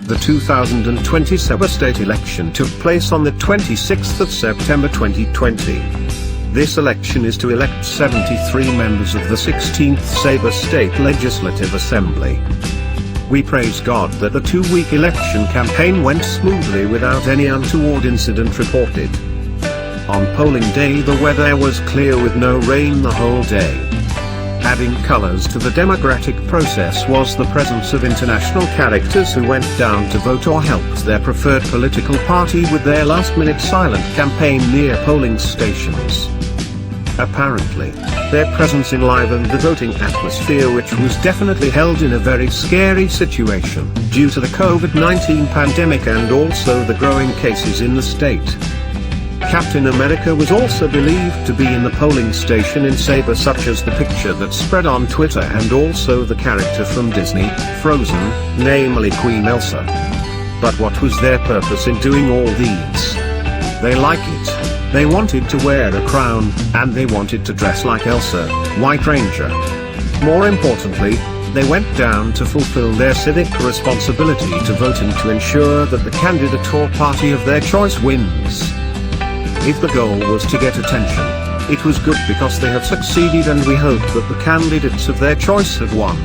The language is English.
The 2020 Sabah State election took place on the 26th of September 2020. This election is to elect 73 members of the 16th Sabah State Legislative Assembly. We praise God that the 2-week election campaign went smoothly without any untoward incident reported. On polling day the weather was clear with no rain the whole day. Adding colors to the democratic process was the presence of international characters who went down to vote or helped their preferred political party with their last-minute silent campaign near polling stations. Apparently, their presence enlivened the voting atmosphere, which was definitely held in a very scary situation, due to the COVID-19 pandemic and also the growing cases in the state. Captain America was also believed to be in the polling station in Sabah, such as the picture that spread on Twitter, and also the character from Disney, Frozen, namely Queen Elsa. But what was their purpose in doing all these? They like it. They wanted to wear a crown, and they wanted to dress like Elsa, White Ranger. More importantly, they went down to fulfill their civic responsibility to voting to ensure that the candidate or party of their choice wins. If the goal was to get attention, it was good because they have succeeded, and we hope that the candidates of their choice have won.